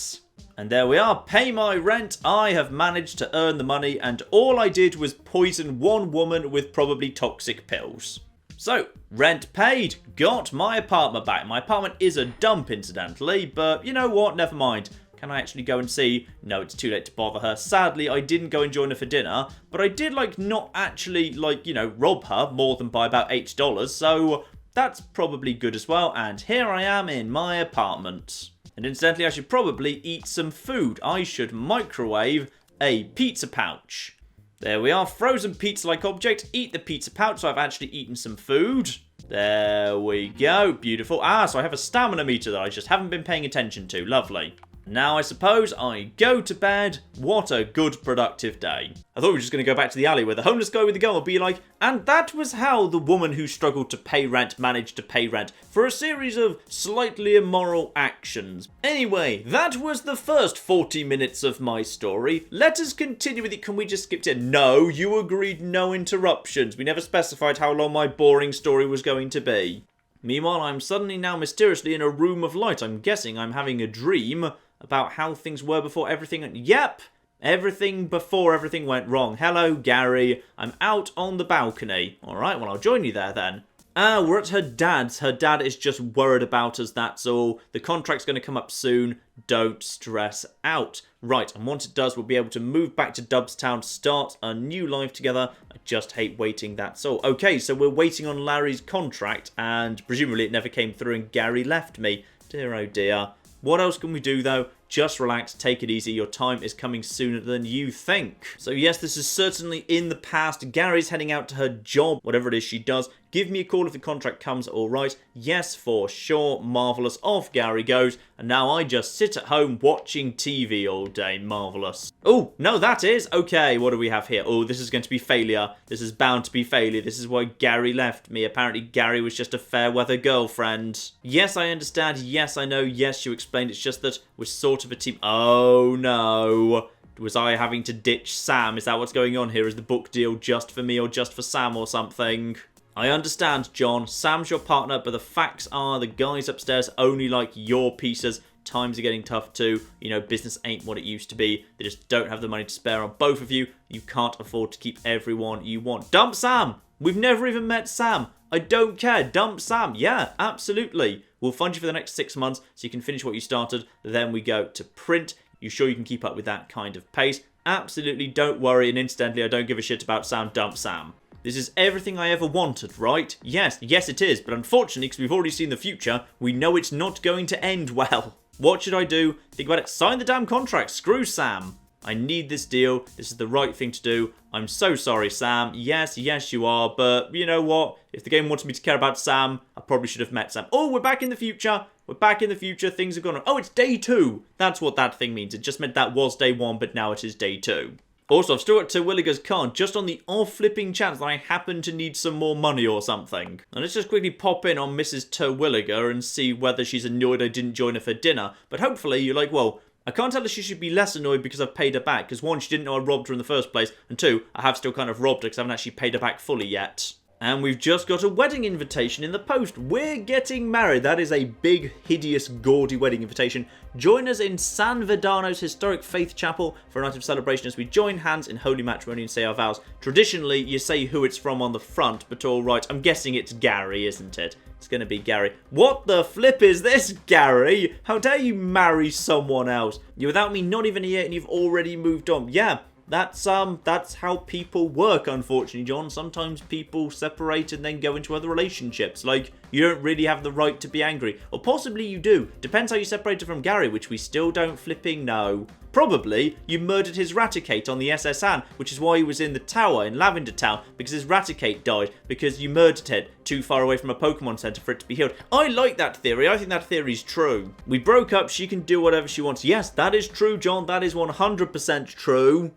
And there we are, pay my rent. I have managed to earn the money, and all I did was poison one woman with probably toxic pills. So, rent paid, got my apartment back. My apartment is a dump, incidentally, but you know what, never mind. Can I actually go and see? No, it's too late to bother her. Sadly, I didn't go and join her for dinner, but I did, like, not actually, like, you know, rob her more than by about $8, so that's probably good as well. And here I am in my apartment. And incidentally, I should probably eat some food. I should microwave a pizza pouch. There we are, frozen pizza-like object. Eat the pizza pouch, so I've actually eaten some food. There we go, beautiful. So I have a stamina meter that I just haven't been paying attention to. Lovely. Now I suppose I go to bed. What a good productive day. I thought we were just going to go back to the alley where the homeless guy with the gun would be like, and that was how the woman who struggled to pay rent managed to pay rent for a series of slightly immoral actions. Anyway, that was the first 40 minutes of my story. Let us continue with it. Can we just skip to it? No, you agreed no interruptions. We never specified how long my boring story was going to be. Meanwhile, I'm suddenly now mysteriously in a room of light. I'm guessing I'm having a dream about how things were before everything. Yep, everything before everything went wrong. Hello, Gary. I'm out on the balcony. All right, well, I'll join you there then. We're at her dad's. Her dad is just worried about us, that's all. The contract's going to come up soon. Don't stress out. Right, and once it does, we'll be able to move back to Dubstown, start a new life together. I just hate waiting, that's all. Okay, so we're waiting on Larry's contract, and presumably it never came through and Gary left me. Dear, oh dear. What else can we do, though? Just relax, take it easy. Your time is coming sooner than you think. So yes, this is certainly in the past. Gary's heading out to her job, whatever it is she does. Give me a call if the contract comes all right. Yes, for sure. Marvellous. Off Gary goes. And now I just sit at home watching TV all day. Marvellous. Oh, no, that is. Okay, what do we have here? Oh, this is going to be failure. This is bound to be failure. This is why Gary left me. Apparently, Gary was just a fair weather girlfriend. Yes, I understand. Yes, I know. Yes, you explained. It's just that we're sort of a team. Oh, no. Was I having to ditch Sam? Is that what's going on here? Is the book deal just for me or just for Sam or something? I understand, John. Sam's your partner, but the facts are the guys upstairs only like your pieces. Times are getting tough too. You know, business ain't what it used to be. They just don't have the money to spare on both of you. You can't afford to keep everyone you want. Dump Sam! We've never even met Sam. I don't care. Dump Sam. Yeah, absolutely. We'll fund you for the next 6 months so you can finish what you started. Then we go to print. You sure you can keep up with that kind of pace? Absolutely, don't worry. And incidentally, I don't give a shit about Sam. Dump Sam. This is everything I ever wanted, right? Yes, it is. But unfortunately, because we've already seen the future, we know it's not going to end well. What should I do? Think about it. Sign the damn contract. Screw Sam. I need this deal. This is the right thing to do. I'm so sorry, Sam. Yes, you are. But you know what? If the game wanted me to care about Sam, I probably should have met Sam. Oh, we're back in the future. We're back in the future. Things have gone on. Oh, it's day 2. That's what that thing means. It just meant that was day 1, but now it is day 2. Also, I've still got Twilliger's card just on the off-flipping chance that I happen to need some more money or something. And let's just quickly pop in on Mrs. Twilliger and see whether she's annoyed I didn't join her for dinner. But hopefully you're like, well, I can't tell her she should be less annoyed because I've paid her back. Because 1, she didn't know I robbed her in the first place. And 2, I have still kind of robbed her because I haven't actually paid her back fully yet. And we've just got a wedding invitation in the post. We're getting married. That is a big, hideous, gaudy wedding invitation. Join us in San Verdano's historic faith chapel for a night of celebration as we join hands in holy matrimony and say our vows. Traditionally, you say who it's from on the front, but all right, I'm guessing it's Gary, isn't it? It's going to be Gary. What the flip is this, Gary? How dare you marry someone else? You're without me not even here and you've already moved on. Yeah. That's how people work, unfortunately, John. Sometimes people separate and then go into other relationships. Like, you don't really have the right to be angry. Or possibly you do. Depends how you separated from Gary, which we still don't flipping know. Probably, you murdered his Raticate on the SS Anne, which is why he was in the tower in Lavender Town, because his Raticate died, because you murdered it too far away from a Pokemon Center for it to be healed. I like that theory. I think that theory's true. We broke up. She can do whatever she wants. Yes, that is true, John. That is 100% true.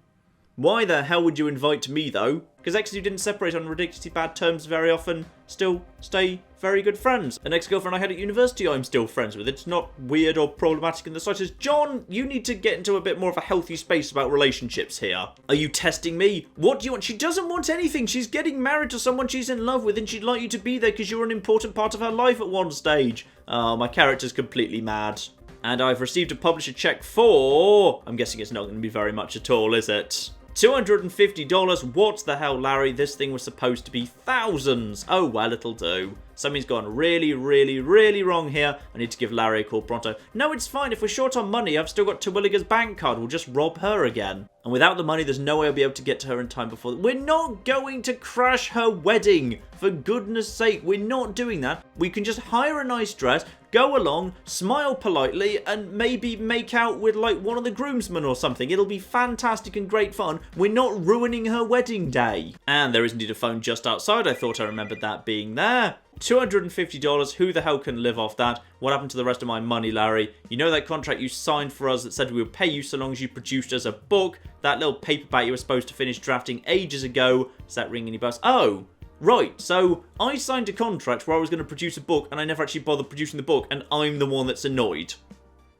Why the hell would you invite me, though? Because exes who didn't separate on ridiculously bad terms very often still stay very good friends. An ex-girlfriend I had at university I'm still friends with. It's not weird or problematic in the slightest. John, you need to get into a bit more of a healthy space about relationships here. Are you testing me? What do you want? She doesn't want anything. She's getting married to someone she's in love with, and she'd like you to be there because you're an important part of her life at one stage. Oh, my character's completely mad. And I've received a publisher check for... I'm guessing it's not going to be very much at all, is it? $250. What the hell, Larry? This thing was supposed to be thousands. Oh, well, it'll do. Something's gone really, really, really wrong here. I need to give Larry a call pronto. No, it's fine. If we're short on money, I've still got Twilliger's bank card. We'll just rob her again. And without the money, there's no way I'll be able to get to her in time before... We're not going to crash her wedding. For goodness sake, we're not doing that. We can just hire a nice dress, go along, smile politely, and maybe make out with, like, one of the groomsmen or something. It'll be fantastic and great fun. We're not ruining her wedding day. And there is indeed a phone just outside. I thought I remembered that being there. $250. Who the hell can live off that? What happened to the rest of my money, Larry? You know that contract you signed for us that said we would pay you so long as you produced us a book? That little paperback you were supposed to finish drafting ages ago? Does that ring any bells? Oh, right. So I signed a contract where I was going to produce a book and I never actually bothered producing the book, and I'm the one that's annoyed.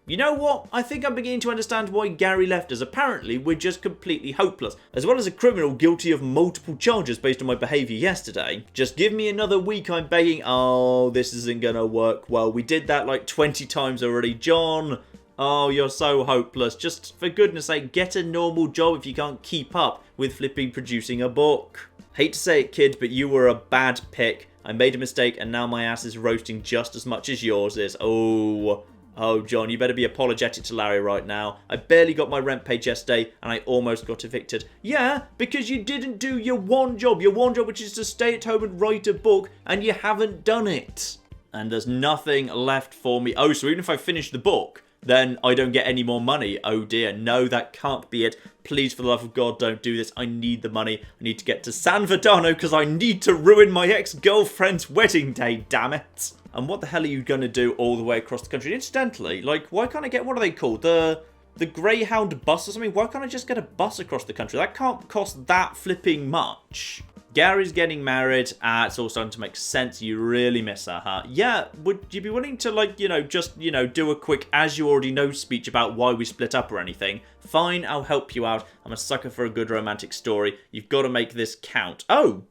You know what? I think I'm beginning to understand why Gary left us. Apparently, we're just completely hopeless. As well as a criminal guilty of multiple charges based on my behaviour yesterday. Just give me another week, I'm begging. Oh, this isn't gonna work well. We did that like 20 times already. John, oh, you're so hopeless. Just, for goodness sake, get a normal job if you can't keep up with flipping producing a book. Hate to say it, kid, but you were a bad pick. I made a mistake and now my ass is roasting just as much as yours is. Oh, John, you better be apologetic to Larry right now. I barely got my rent paid yesterday, and I almost got evicted. Yeah, because you didn't do your one job, which is to stay at home and write a book, and you haven't done it. And there's nothing left for me. Oh, so even if I finish the book, then I don't get any more money. Oh dear, no, that can't be it. Please, for the love of God, don't do this. I need the money. I need to get to San Verdano because I need to ruin my ex-girlfriend's wedding day, damn it. And what the hell are you going to do all the way across the country? Incidentally, like, why can't I get, what are they called? The Greyhound bus or something? Why can't I just get a bus across the country? That can't cost that flipping much. Gary's getting married. It's all starting to make sense. You really miss her, huh? Yeah, would you be willing to, like, just do a quick as you already know speech about why we split up or anything? Fine, I'll help you out. I'm a sucker for a good romantic story. You've got to make this count. Oh!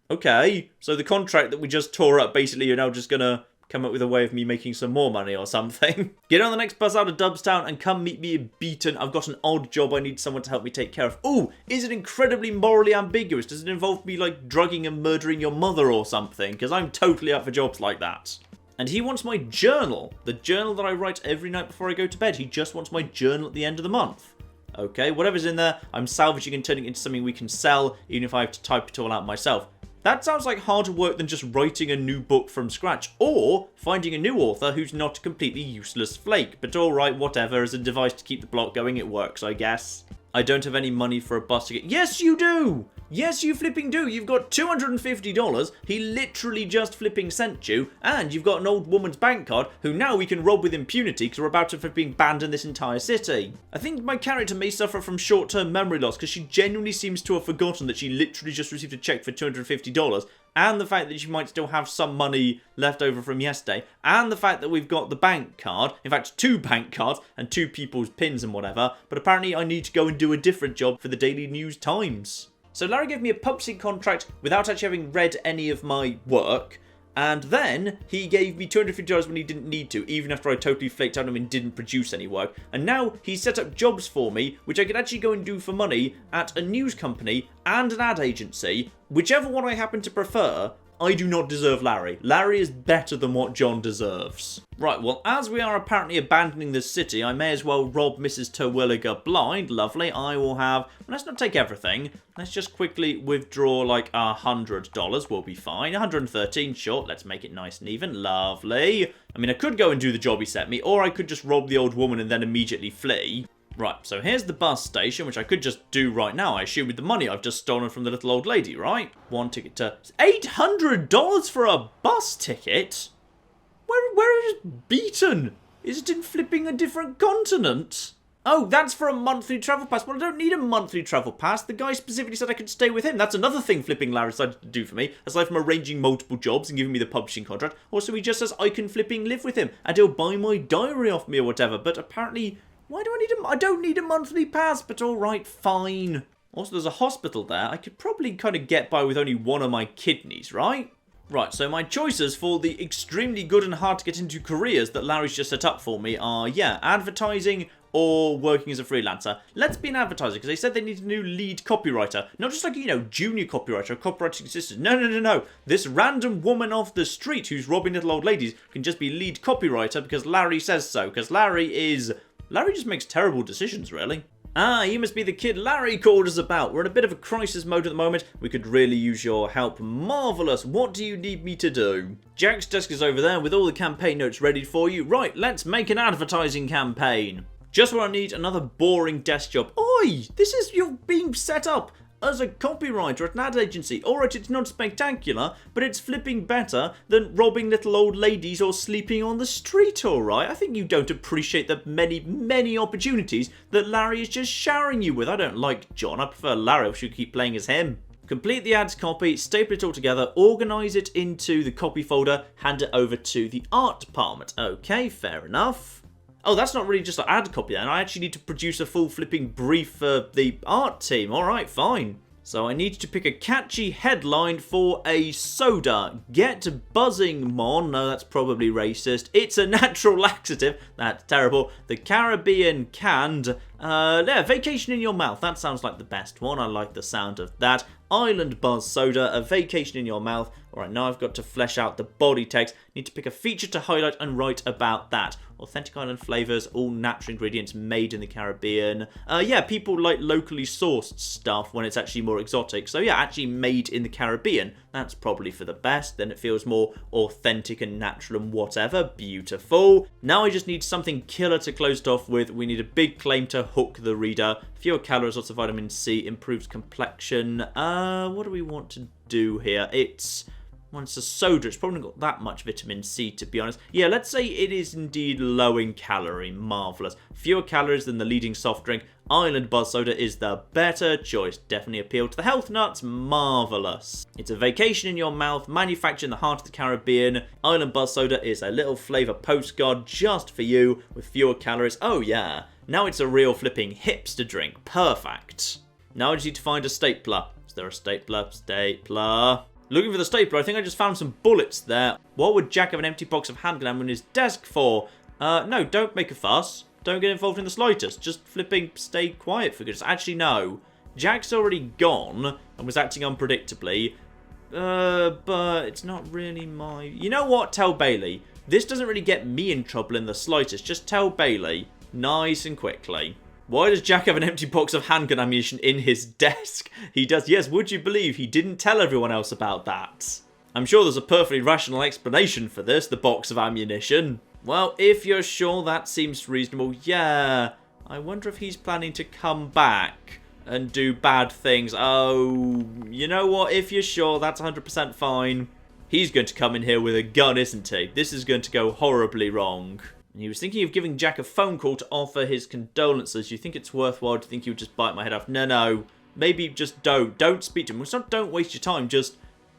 Okay, so the contract that we just tore up, basically you're now just gonna come up with a way of me making some more money or something. Get on the next bus out of Dubstown and come meet me in Beaton. I've got an odd job I need someone to help me take care of. Ooh, is it incredibly morally ambiguous? Does it involve me, like, drugging and murdering your mother or something? Because I'm totally up for jobs like that. And he wants my journal. The journal that I write every night before I go to bed. He just wants my journal at the end of the month. Okay, whatever's in there, I'm salvaging and turning it into something we can sell, even if I have to type it all out myself. That sounds like harder work than just writing a new book from scratch, or finding a new author who's not a completely useless flake. But alright, whatever, as a device to keep the plot going, it works, I guess. I don't have any money for a bus ticket. Yes, you do! Yes, you flipping do. You've got $250. He literally just flipping sent you. And you've got an old woman's bank card who now we can rob with impunity because we're about to being banned in this entire city. I think my character may suffer from short-term memory loss because she genuinely seems to have forgotten that she literally just received a check for $250. And the fact that she might still have some money left over from yesterday. And the fact that we've got the bank card. In fact, 2 bank cards and 2 people's pins and whatever. But apparently I need to go and do a different job for the Daily News Times. So Larry gave me a publishing contract without actually having read any of my work. And then he gave me $250 when he didn't need to, even after I totally flaked out on him and didn't produce any work. And now he's set up jobs for me, which I could actually go and do for money at a news company and an ad agency. Whichever one I happen to prefer, I do not deserve Larry. Larry is better than what John deserves. Right, well, as we are apparently abandoning this city, I may as well rob Mrs. Twilliger blind. Lovely. I will have... Well, let's not take everything. Let's just quickly withdraw like $100. We'll be fine. 113, sure. Let's make it nice and even. Lovely. I mean, I could go and do the job he set me, or I could just rob the old woman and then immediately flee. Right, so here's the bus station, which I could just do right now, I assume, with the money I've just stolen from the little old lady, right? One ticket to... $800 for a bus ticket? Where is Beaton? Is it in flipping a different continent? Oh, that's for a monthly travel pass. Well, I don't need a monthly travel pass. The guy specifically said I could stay with him. That's another thing flipping Larry decided to do for me, aside from arranging multiple jobs and giving me the publishing contract. Also, he just says I can flipping live with him, and he'll buy my diary off me or whatever, but apparently... Why do I need I don't need a monthly pass, but alright, fine. Also, there's a hospital there. I could probably kind of get by with only one of my kidneys, right? Right, so my choices for the extremely good and hard to get into careers that Larry's just set up for me are, yeah, advertising or working as a freelancer. Let's be an advertiser, because they said they need a new lead copywriter. Not just like, you know, junior copywriter or copywriting assistant. No. This random woman off the street who's robbing little old ladies can just be lead copywriter because Larry says so. Because Larry just makes terrible decisions, really. Ah, you must be the kid Larry called us about. We're in a bit of a crisis mode at the moment. We could really use your help. Marvellous. What do you need me to do? Jack's desk is over there with all the campaign notes ready for you. Right, let's make an advertising campaign. Just what I need, another boring desk job. Oi! You're being set up as a copywriter at an ad agency. Alright, it's not spectacular, but it's flipping better than robbing little old ladies or sleeping on the street, alright? I think you don't appreciate the many opportunities that Larry is just showering you with. I don't like John. I prefer Larry. I should keep playing as him. Complete the ads copy, staple it all together, organise it into the copy folder, hand it over to the art department. Okay, fair enough. Oh, that's not really just an ad copy then. I actually need to produce a full flipping brief for the art team. Alright, fine. So I need to pick a catchy headline for a soda. Get buzzing, Mon. No, that's probably racist. It's a natural laxative. That's terrible. The Caribbean canned. Yeah, vacation in your mouth. That sounds like the best one. I like the sound of that. Island Buzz Soda, a vacation in your mouth. Alright, now I've got to flesh out the body text. Need to pick a feature to highlight and write about that. Authentic island flavours, all natural ingredients made in the Caribbean. Yeah, people like locally sourced stuff when it's actually more exotic. So yeah, actually made in the Caribbean. That's probably for the best. Then it feels more authentic and natural and whatever. Beautiful. Now I just need something killer to close it off with. We need a big claim to hook the reader. Fewer calories, lots of vitamin C, improves complexion. What do we want to do here? Well, it's a soda. It's probably not got that much vitamin C, to be honest. Yeah, let's say it is indeed low in calorie. Marvellous. Fewer calories than the leading soft drink. Island Buzz Soda is the better choice. Definitely appeal to the health nuts. Marvellous. It's a vacation in your mouth, manufactured in the heart of the Caribbean. Island Buzz Soda is a little flavour postcard just for you with fewer calories. Oh, yeah. Now it's a real flipping hipster drink. Perfect. Now I just need to find a stapler. Is there a stapler? Stapler. Looking for the stapler, I think I just found some bullets there. What would Jack have an empty box of hand grenade on his desk for? No, don't make a fuss. Don't get involved in the slightest. Just flipping stay quiet for goodness. Actually, no. Jack's already gone and was acting unpredictably. But it's not really my... You know what? Tell Bailey. This doesn't really get me in trouble in the slightest. Just tell Bailey. Nice and quickly. Why does Jack have an empty box of handgun ammunition in his desk? He does. Yes, would you believe he didn't tell everyone else about that? I'm sure there's a perfectly rational explanation for this, the box of ammunition. Well, if you're sure that seems reasonable, yeah. I wonder if he's planning to come back and do bad things. Oh, you know what? If you're sure, that's 100% fine. He's going to come in here with a gun, isn't he? This is going to go horribly wrong. And he was thinking of giving Jack a phone call to offer his condolences. You think it's worthwhile? Do you think he would just bite my head off? No. Maybe just don't. Don't speak to him. It's not don't waste your time.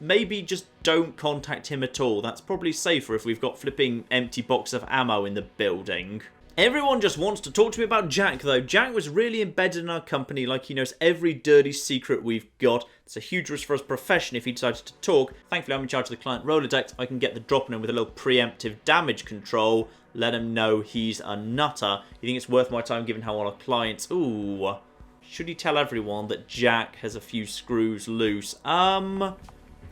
Maybe just don't contact him at all. That's probably safer if we've got flipping empty box of ammo in the building. Everyone just wants to talk to me about Jack, though. Jack was really embedded in our company, like he knows every dirty secret we've got. It's a huge risk for us professionally if he decided to talk. Thankfully, I'm in charge of the client Rolodex. I can get the drop on him with a little preemptive damage control. Let him know he's a nutter. You think it's worth my time given how all our clients... Ooh. Should he tell everyone that Jack has a few screws loose?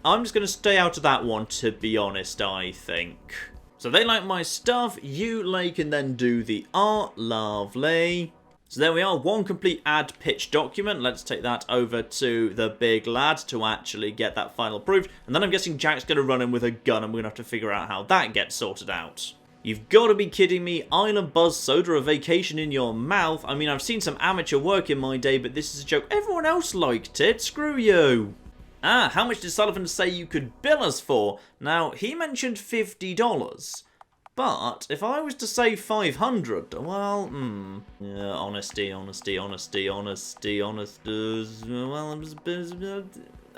I'm just going to stay out of that one, to be honest, I think. So they like my stuff. You, Lay, can then do the art. Lovely. So there we are, one complete ad pitch document. Let's take that over to the big lad to actually get that final approved. And then I'm guessing Jack's going to run in with a gun and we're going to have to figure out how that gets sorted out. You've got to be kidding me. Island Buzz Soda, a vacation in your mouth. I mean, I've seen some amateur work in my day, but this is a joke. Everyone else liked it. Screw you. Ah, how much did Sullivan say you could bill us for? Now, he mentioned $50. But if I was to say 500, well, yeah, honesty. Well,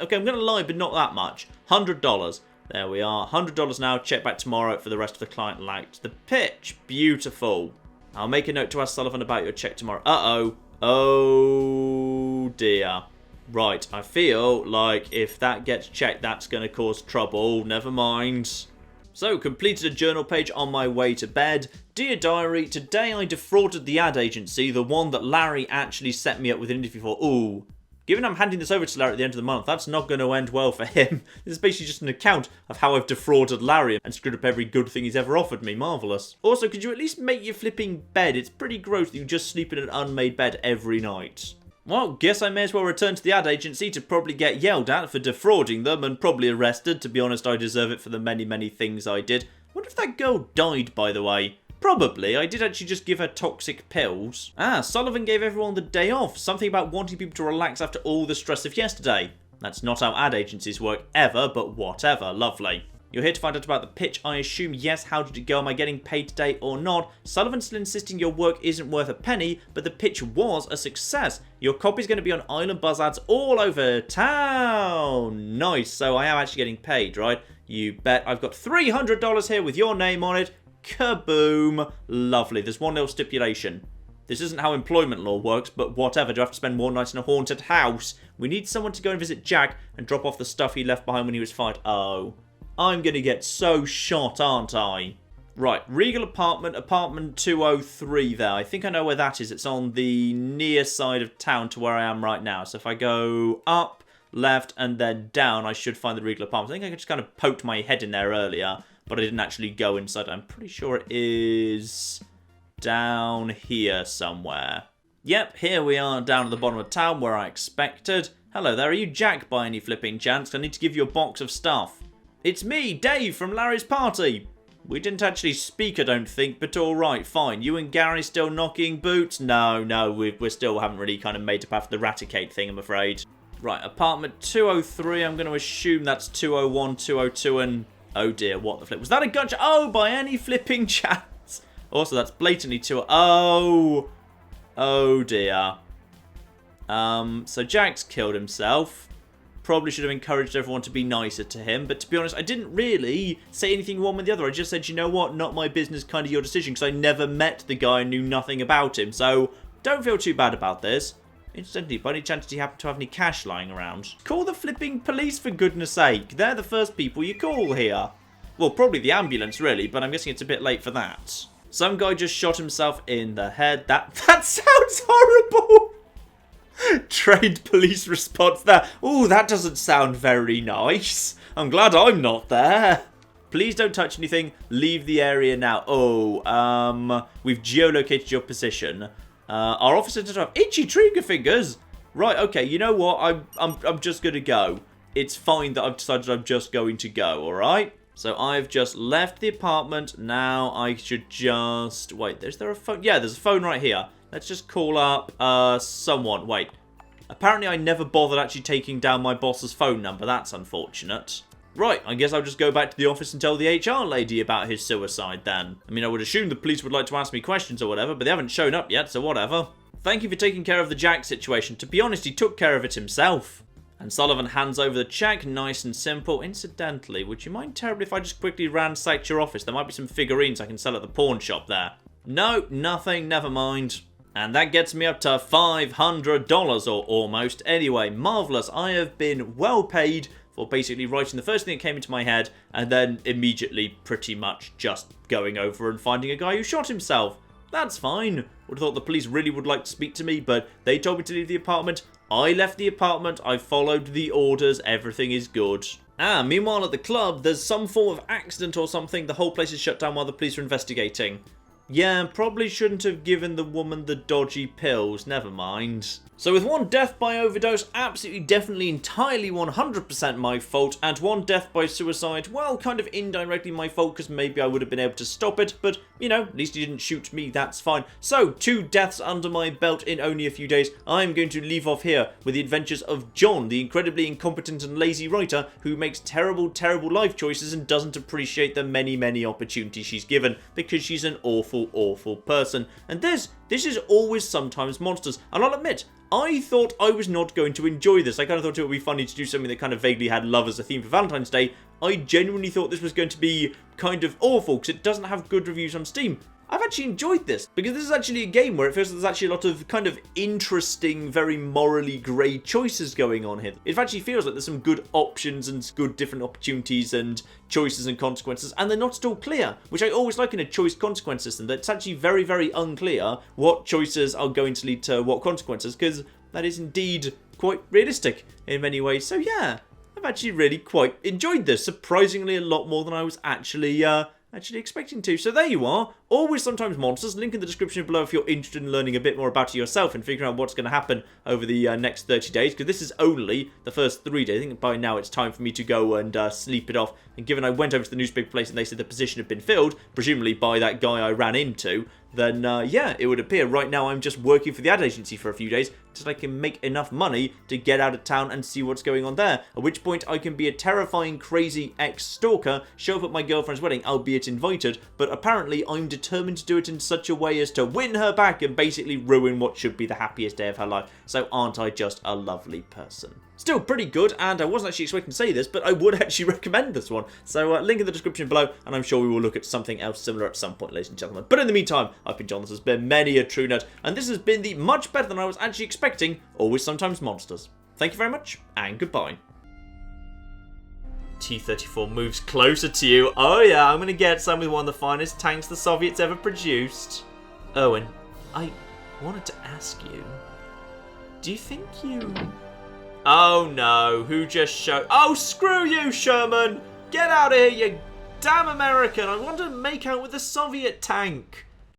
okay, I'm gonna lie, but not that much. $100. There we are. $100 now. Check back tomorrow for the rest of the client liked the pitch. Beautiful. I'll make a note to ask Sullivan about your check tomorrow. Uh-oh. Oh dear. Right, I feel like if that gets checked, that's going to cause trouble. Never mind. So, completed a journal page on my way to bed. Dear Diary, today I defrauded the ad agency, the one that Larry actually set me up with an interview for. Ooh. Given I'm handing this over to Larry at the end of the month, that's not going to end well for him. This is basically just an account of how I've defrauded Larry and screwed up every good thing he's ever offered me. Marvellous. Also, could you at least make your flipping bed? It's pretty gross that you just sleep in an unmade bed every night. Well, guess I may as well return to the ad agency to probably get yelled at for defrauding them and probably arrested. To be honest, I deserve it for the many, many things I did. Wonder if that girl died, by the way. Probably. I did actually just give her toxic pills. Ah, Sullivan gave everyone the day off. Something about wanting people to relax after all the stress of yesterday. That's not how ad agencies work ever, but whatever. Lovely. You're here to find out about the pitch, I assume. Yes, how did it go? Am I getting paid today or not? Sullivan's still insisting your work isn't worth a penny, but the pitch was a success. Your copy's going to be on Island Buzz ads all over town. Nice. So I am actually getting paid, right? You bet. I've got $300 here with your name on it. Kaboom. Lovely. There's one little stipulation. This isn't how employment law works, but whatever. Do I have to spend more nights in a haunted house? We need someone to go and visit Jack and drop off the stuff he left behind when he was fired. Oh. I'm going to get so shot, aren't I? Right, Regal Apartment, apartment 203 there. I think I know where that is. It's on the near side of town to where I am right now. So if I go up, left, and then down, I should find the Regal Apartment. I think I just kind of poked my head in there earlier, but I didn't actually go inside. I'm pretty sure it is down here somewhere. Yep, here we are down at the bottom of town where I expected. Hello there, are you Jack by any flipping chance? I need to give you a box of stuff. It's me, Dave, from Larry's party. We didn't actually speak, I don't think, but alright, fine. You and Gary still knocking boots? No, we still haven't really kind of made up after the Raticate thing, I'm afraid. Right, apartment 203, I'm going to assume that's 201, 202, and... oh dear, what the flip? Was that a gunshot? Oh, by any flipping chance. Also, that's blatantly oh dear. So Jack's killed himself. Probably should have encouraged everyone to be nicer to him, but to be honest, I didn't really say anything one with the other. I just said, you know what, not my business, kind of your decision, because I never met the guy and knew nothing about him, so don't feel too bad about this. Incidentally, by any chance do you happen to have any cash lying around? Call the flipping police, for goodness sake. They're the first people you call here. Well, probably the ambulance, really, but I'm guessing it's a bit late for that. Some guy just shot himself in the head. That sounds horrible! Trained police response there. Ooh, that doesn't sound very nice. I'm glad I'm not there. Please don't touch anything. Leave the area now. Oh, we've geolocated your position. Our officer does have itchy trigger fingers. Right, okay, you know what? I'm just gonna go. It's fine that I've decided I'm just going to go, alright? So I've just left the apartment. Now I should just... wait, is there a phone? Yeah, there's a phone right here. Let's just call up someone. Wait. Apparently I never bothered actually taking down my boss's phone number. That's unfortunate. Right, I guess I'll just go back to the office and tell the HR lady about his suicide then. I mean, I would assume the police would like to ask me questions or whatever, but they haven't shown up yet, so whatever. Thank you for taking care of the Jack situation. To be honest, he took care of it himself. And Sullivan hands over the check, nice and simple. Incidentally, would you mind terribly if I just quickly ransacked your office? There might be some figurines I can sell at the pawn shop there. No, nothing, never mind. And that gets me up to $500 or almost. Anyway, marvellous. I have been well paid for basically writing the first thing that came into my head and then immediately pretty much just going over and finding a guy who shot himself. That's fine. Would have thought the police really would like to speak to me, but they told me to leave the apartment. I left the apartment, I followed the orders, everything is good. Meanwhile at the club, there's some form of accident or something. The whole place is shut down while the police are investigating. Yeah, probably shouldn't have given the woman the dodgy pills, never mind. So with one death by overdose, absolutely, definitely, entirely 100% my fault, and one death by suicide, well, kind of indirectly my fault, because maybe I would have been able to stop it, but, you know, at least he didn't shoot me, that's fine. So, 2 deaths under my belt in only a few days. I'm going to leave off here with the adventures of John, the incredibly incompetent and lazy writer, who makes terrible, terrible life choices and doesn't appreciate the many, many opportunities she's given, because she's an awful, awful person. And this is always sometimes monsters, and I'll admit, I thought I was not going to enjoy this. I kind of thought it would be funny to do something that kind of vaguely had love as a theme for Valentine's Day. I genuinely thought this was going to be kind of awful because it doesn't have good reviews on Steam. I've actually enjoyed this because this is actually a game where it feels like there's actually a lot of kind of interesting, very morally grey choices going on here. It actually feels like there's some good options and good different opportunities and choices and consequences, and they're not at all clear, which I always like in a choice consequence system, that it's actually very, very unclear what choices are going to lead to what consequences, because that is indeed quite realistic in many ways. So yeah, I've actually really quite enjoyed this, surprisingly a lot more than I was actually expecting to. So there you are, Always Sometimes Monsters, link in the description below if you're interested in learning a bit more about it yourself and figuring out what's going to happen over the next 30 days, because this is only the first 3 days. I think by now it's time for me to go and sleep it off, and given I went over to the newspaper place and they said the position had been filled, presumably by that guy I ran into, then yeah, it would appear right now I'm just working for the ad agency for a few days so I can make enough money to get out of town and see what's going on there, at which point I can be a terrifying, crazy ex-stalker, show up at my girlfriend's wedding, albeit invited, but apparently I'm determined to do it in such a way as to win her back and basically ruin what should be the happiest day of her life. So aren't I just a lovely person? Still pretty good, and I wasn't actually expecting to say this, but I would actually recommend this one. So link in the description below, and I'm sure we will look at something else similar at some point, ladies and gentlemen. But in the meantime, I've been John, this has been many a true nerd, and this has been the much better than I was actually expecting, Always Sometimes Monsters. Thank you very much, and goodbye. T-34 moves closer to you. Oh yeah, I'm going to get some with one of the finest tanks the Soviets ever produced. Owen, I wanted to ask you, do you think you... Oh no, who just showed... Oh, screw you, Sherman! Get out of here, you damn American! I want to make out with the Soviet tank!